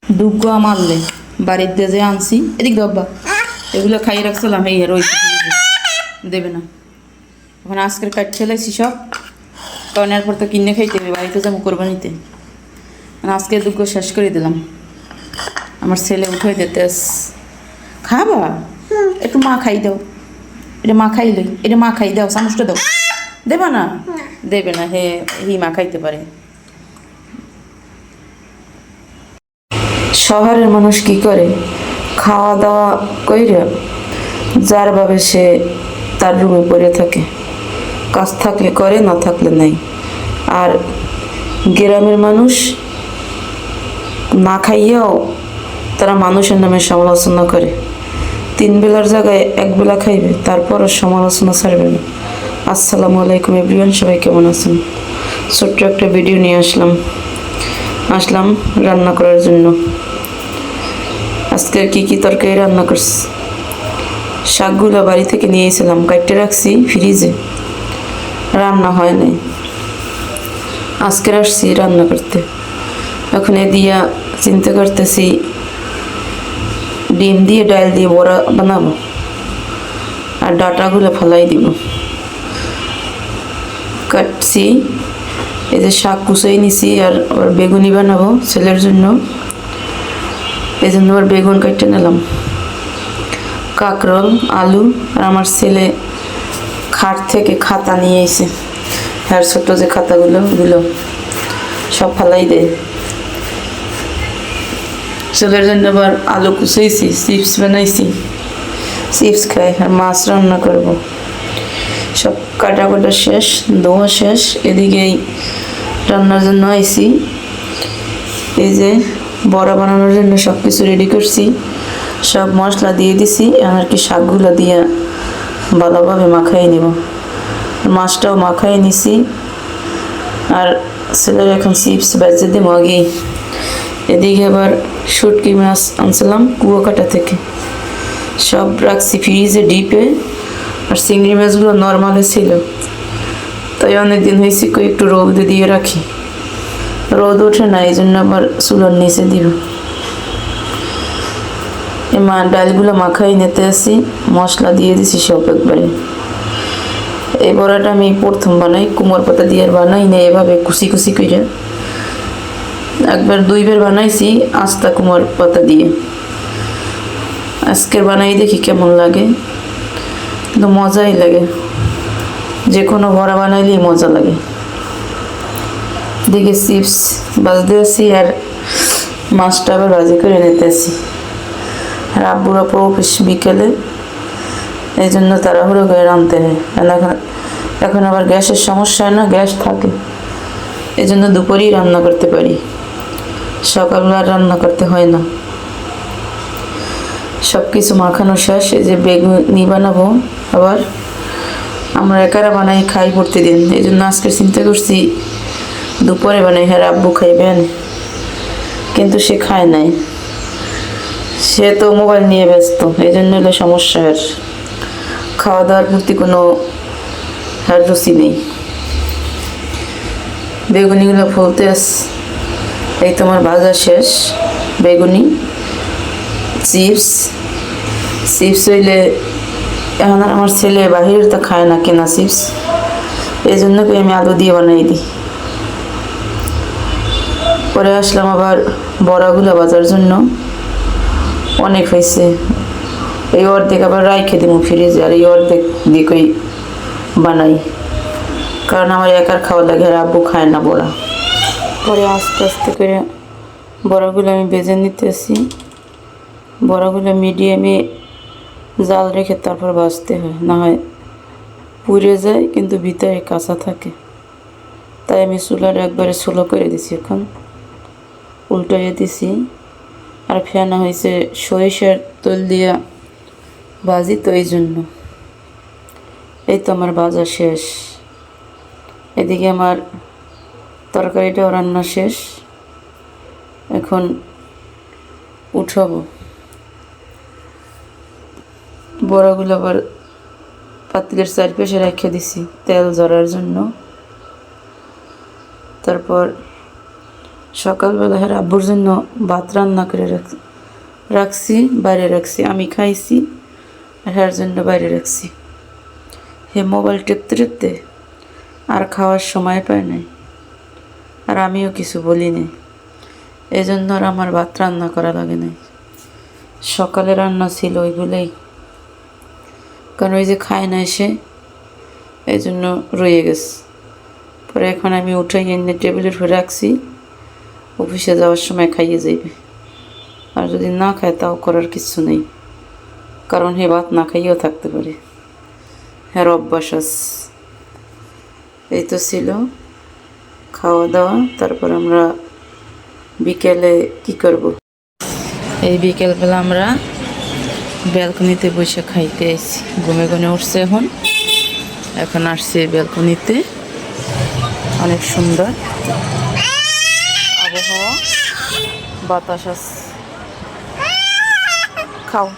দুগ্গ মারলে বাড়িতে যে আনছি এদিক দব্বা এগুলো খাইয়ে রাখছিলাম এই আর ওই দেবে না এখন আজকের কাট ফেলেছি সব, কারণ এরপর তো কিনে খাইতে হবে, বাড়িতে যাবো কোরবানিতে। আজকে দুগ্গ শেষ করে দিলাম। আমার ছেলে উঠে দিতে খাবা একটু মা খাই দাও, এটা মা খাইলই, এটা মা খাই দাও, চামচটা দাও। দেবা না? দেবে না, হে হি মা খাইতে পারে। শহরের মানুষ কি করে, খাওয়া দাওয়া কইরা যার ভাবে সে তার রুমে পড়ে থাকে, কাজ থাকলে করে, না থাকলে নাই। আর গ্রামের মানুষ না খাইয়াও তারা মানুষের নামে সমালোচনা করে। 3 বেলার জায়গায় 1 বেলা খাইবে, তারপরও সমালোচনা ছাড়বে না। আসসালামু আলাইকুম এভরিওয়ান, সবাই কেমন আছেন? ছোট্ট একটা ভিডিও নিয়ে আসলাম রান্না করার জন্য। আজকে কি তরকারি রান্না করছি, শাকগুলো বাড়ি থেকে নিয়েছিলাম, কাটতে রাখছি ফ্রিজে, রান্না হয় নাই। আজকে আসছি রান্না করতে। এখন এ দিয়া চিন্তা করতেছি ডিম দিয়ে ডাল দিয়ে বড়া বানাবো, আর ডাটাগুলো ফেলাই দিব। কাটছি, এই যে শাক কুচাই নিছি, আর ওর বেগুনি বানাবো ছেলের জন্য, এই জন্য ওর বেগুন কাটতে নিলাম, কাঁকরোল, আলু। আর আমার ছেলে খাট থেকে খাতা নিয়ে এসে, আর ছোট যে খাতাগুলো ওগুলো সব ফালাই দেয়। ছেলের জন্য আবার আলু কুচাইছি, চিপস বানাইছি, চিপস খাই, আর মাছ রান্না করব। সব কাটা শেষ, ধোয়া শেষ। এদিকেই রান্নার জন্য আইছি, এই যে বড়া বানানোর জন্য সব কিছু রেডি করছি, সব মশলা দিয়ে দিছি। আর কি শাকগুলো দিয়ে ভালোভাবে মাখাই নিব, মাছটাও মাখাই নিছি। আর ছেলের এখন চিপস বেজে দিব আগেই। এদিকে আবার শুটকি মাছ আনছিলাম কুয়াকাটা থেকে, সব রাখছি ফ্রিজে ডিপে। আর চিংড়ি মাছগুলো নর্মালে ছিল, তাই অনেকদিন হয়েছে একটু রোদে দিয়ে রাখি, রোদ ওঠে না, এই জন্য আবার চুলার নিচে দিব। ডালগুলো মাখাই নিতে আসি, মশলা দিয়ে দিছি সব একবারে। এই বড়াটা আমি প্রথম বানাই, কুমড় পাতা দিয়ে আর বানাই না এভাবে কুচি কুচি করে। 1-2 বার বানাইছি আস্তা কুমড় পাতা দিয়ে। আজকের বানাই দেখি কেমন লাগে, কিন্তু মজাই লাগে, যে কোনো বড়া বানাইলেই মজা লাগে। দেখে চিপস ভাজতে আসি, আর মাছটা আবার ভাজি করে নিতে আসি। আর আব্বুরা অফিস বিকেলে, এই জন্য তাড়াহুড়ো করে রাঁধতে হয়। এখন আবার গ্যাসের সমস্যা হয় না, গ্যাস থাকে, এই জন্য দুপুরেই রান্না করতে পারি, সকালবেলা রান্না করতে হয় না। সব কিছু মাখানো শেষ। এই যে বেগুনি বানাবো, আবার আমরা একারা বানাই খাই প্রতিদিন, এই জন্য আজকে চিন্তা করছি দুপুরে বানাই। হ্যাঁ আব্বু খাইবেন, কিন্তু সে খায় নাই, সে তো মোবাইল নিয়ে ব্যস্ত, এই জন্য হলো সমস্যা। আর খাওয়া দাওয়ার প্রতি কোনো রুচি নেই। বেগুনিগুলো ফলতে এই তোমার ভাজা শেষ। বেগুনি চিপস হইলে এখন আর আমার ছেলে বাহির তো খায় না কেনা চিপস, এই জন্য আমি আলু দিয়ে বানাই দিই। পরে আসলাম আবার বড়াগুলো বাজার জন্য, অনেক হয়েছে, এই অর্ধেক আবার রাইখে দিব ফ্রিজে, আর এই অর্ধেক দিকেই বানাই, কারণ আমার একার খাওয়া লাগে, আর আব্বু খায় না বড়া। পরে আস্তে আস্তে করে বড়াগুলো আমি ভেজে নিতেছি। বড়াগুলো মিডিয়ামে জাল রেখে তারপর ভাজতে হয়, না হয় পুড়ে যায় কিন্তু ভিতরে কাঁচা থাকে। তাই আমি চুলার একবারে স্লো করে দিছি, এখন উল্টাইয়ে দিছি। আর ফেনা হয়েছে সরিষার তেল দিয়ে ভাজি, তো এই জন্য। এই তো আমার ভাজা শেষ। এদিকে আমার তরকারিটাও রান্না শেষ, এখন উঠাবো। বড়াগুলো আবার পাতিলের চারপাশে রেখে দিছি তেল ঝরার জন্য। তারপর সকালবেলা হ্যাঁ আব্বুর জন্য ভাত রান্না করে রাখছি, বাইরে রাখছি, আমি খাইছি আর হ্যার জন্য বাইরে রাখছি। হে মোবাইল টিপতে টিপতে আর খাওয়ার সময় পায় নাই, আর আমিও কিছু বলি নাই, এই জন্য আর আমার ভাত রান্না করা লাগে নাই। সকালে রান্না ছিল ওইগুলোই, কারণ ওই যে খায় না এসে, এই জন্য রয়ে গেছে। পরে এখন আমি উঠাই এনে টেবিলের উপরে রাখছি, অফিসে যাওয়ার সময় খাইয়ে যাইবে। আর যদি না খায় তাও করার কিছু নেই, কারণ হে ভাত না খাইয়েও থাকতে পারে, হ্যাঁ অভ্যাস আছে। এই তো ছিল খাওয়া দাওয়া। তারপর আমরা বিকেলে কি করব, এই বিকেলবেলা আমরা ব্যালকনিতে বসে খাইতে আইছি। ঘুমে ঘুমে উঠছে এখন আসছে ব্যালকনিতে, অনেক সুন্দর আবহাওয়া, বাতাস আছে। খাও।